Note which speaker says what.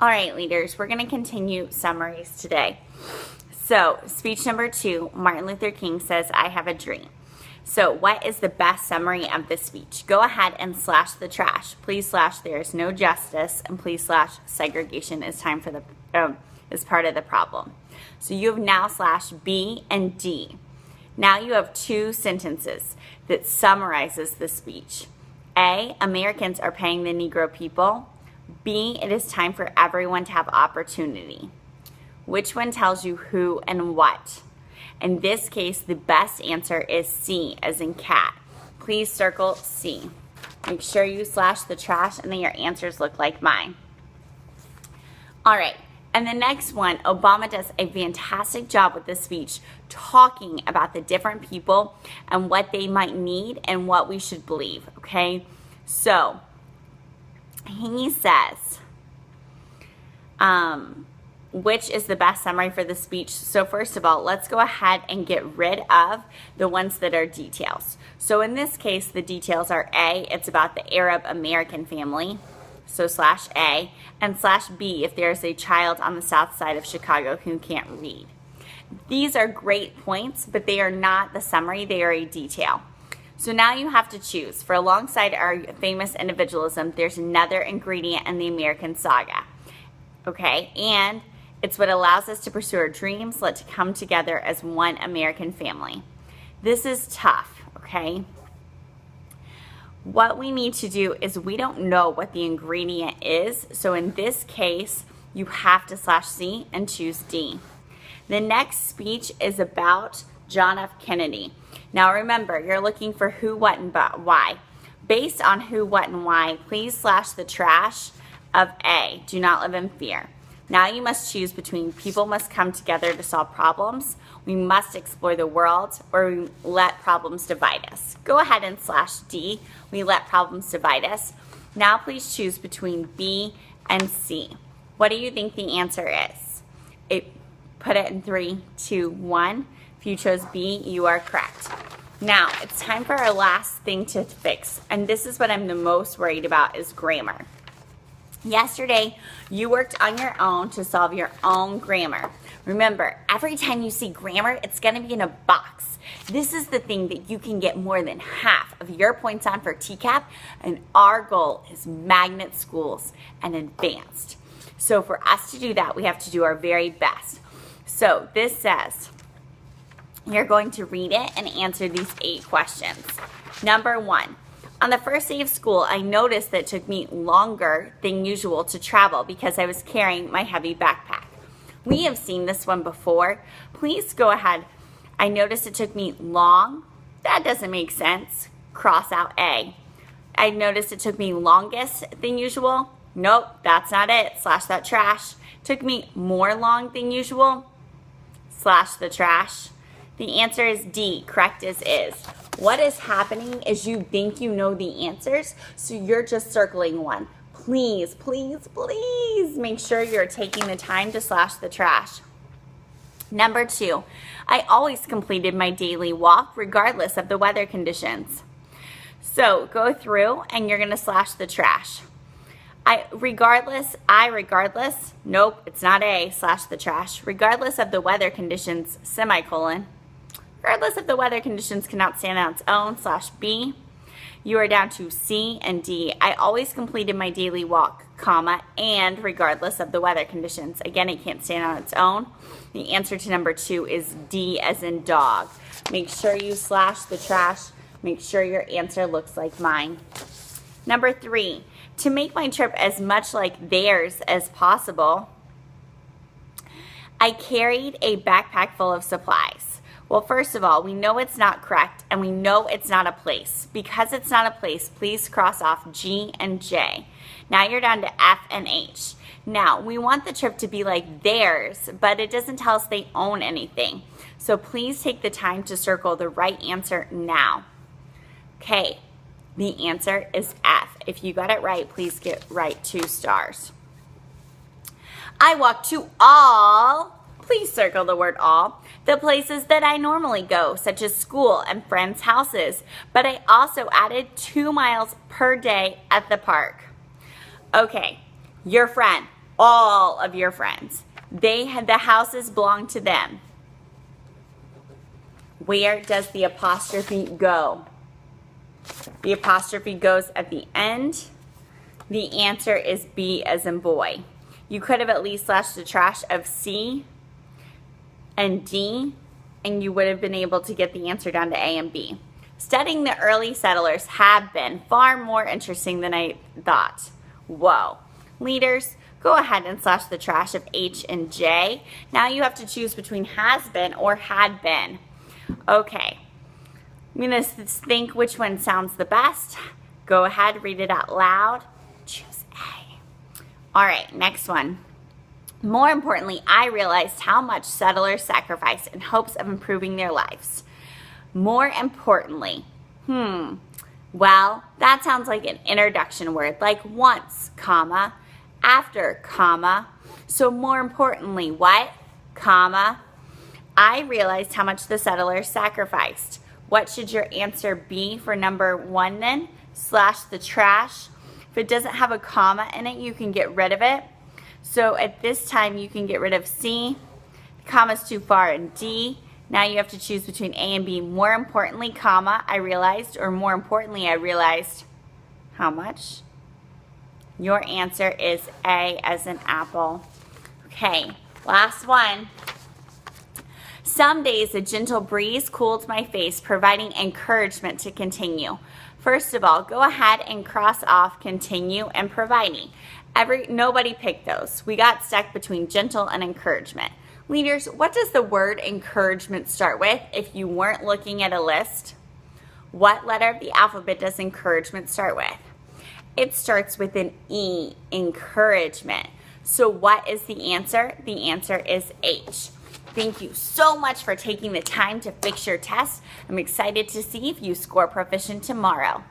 Speaker 1: All right, leaders, we're going to continue summaries today. So, speech number 2, Martin Luther King says, "I have a dream." So, what is the best summary of this speech? Go ahead and slash the trash. Please slash "there is no justice," and please slash "segregation is time for is part of the problem." So you have now slashed B and D. Now you have 2 sentences that summarizes the speech. A, Americans are paying the Negro people. B, it is time for everyone to have opportunity. Which one tells you who and what? In this case, the best answer is C, as in cat. Please circle C. Make sure you slash the trash and then your answers look like mine. All right, and the next one, Obama does a fantastic job with this speech, talking about the different people and what they might need and what we should believe, okay? So, he says, which is the best summary for the speech? So first of all, let's go ahead and get rid of the ones that are details. So in this case, the details are A, it's about the Arab American family, so slash A, and slash B if there's a child on the south side of Chicago who can't read. These are great points, but they are not the summary, they are a detail. So now you have to choose. For alongside our famous individualism, there's another ingredient in the American saga. Okay, and it's what allows us to pursue our dreams, to come together as one American family. This is tough, okay? What we need to do is we don't know what the ingredient is, so in this case, you have to slash C and choose D. The next speech is about John F. Kennedy. Now remember, you're looking for who, what, and why. Based on who, what, and why, please slash the trash of A, do not live in fear. Now you must choose between people must come together to solve problems, we must explore the world, or we let problems divide us. Go ahead and slash D, we let problems divide us. Now please choose between B and C. What do you think the answer is? Put it in 3, 2, 1. If you chose B, you are correct. Now, it's time for our last thing to fix, and this is what I'm the most worried about is grammar. Yesterday, you worked on your own to solve your own grammar. Remember, every time you see grammar, it's going to be in a box. This is the thing that you can get more than half of your points on for TCAP, and our goal is magnet schools and advanced. So for us to do that, we have to do our very best. So this says, you're going to read it and answer these 8 questions. Number 1. On the first day of school, I noticed that it took me longer than usual to travel because I was carrying my heavy backpack. We have seen this one before. Please go ahead. I noticed it took me long. That doesn't make sense. Cross out A. I noticed it took me longest than usual. Nope, that's not it. Slash that trash. Took me more long than usual. Slash the trash. The answer is D, correct as is. What is happening is you think you know the answers, so you're just circling one. Please, please, please make sure you're taking the time to slash the trash. Number 2, I always completed my daily walk regardless of the weather conditions. So go through and you're gonna slash the trash. Regardless, nope, it's not A, slash the trash. Regardless of the weather conditions, semicolon. Regardless of the weather conditions cannot stand on its own, slash B. You are down to C and D. I always completed my daily walk, comma, and regardless of the weather conditions. Again, it can't stand on its own. The answer to number 2 is D as in dog. Make sure you slash the trash. Make sure your answer looks like mine. Number 3, to make my trip as much like theirs as possible, I carried a backpack full of supplies. Well, first of all, we know it's not correct, and we know it's not a place. Because it's not a place, please cross off G and J. Now you're down to F and H. Now, we want the trip to be like theirs, but it doesn't tell us they own anything. So please take the time to circle the right answer now. Okay, the answer is F. If you got it right, please get right 2 stars. I walked to all, please circle the word all, the places that I normally go, such as school and friends' houses, but I also added 2 miles per day at the park. Okay, your friend, all of your friends. The houses belong to them. Where does the apostrophe go? The apostrophe goes at the end. The answer is B as in boy. You could have at least slashed the trash of C and D, and you would have been able to get the answer down to A and B. Studying the early settlers have been far more interesting than I thought. Whoa. Leaders, go ahead and slash the trash of H and J. Now you have to choose between has been or had been. Okay. I'm going to think which one sounds the best. Go ahead, read it out loud. Choose A. All right, next one. More importantly, I realized how much settlers sacrificed in hopes of improving their lives. More importantly, well, that sounds like an introduction word, like once, comma, after, comma. So more importantly, what? Comma. I realized how much the settlers sacrificed. What should your answer be for number 1 then? Slash the trash. If it doesn't have a comma in it, you can get rid of it. So at this time, you can get rid of C. The comma's too far in D. Now you have to choose between A and B. More importantly, comma, I realized, or more importantly, I realized how much? Your answer is A as in apple. Okay, last one. Some days a gentle breeze cooled my face, providing encouragement to continue. First of all, go ahead and cross off continue and providing. Nobody picked those. We got stuck between gentle and encouragement. Leaders, what does the word encouragement start with if you weren't looking at a list? What letter of the alphabet does encouragement start with? It starts with an E, encouragement. So what is the answer? The answer is H. Thank you so much for taking the time to fix your test. I'm excited to see if you score proficient tomorrow.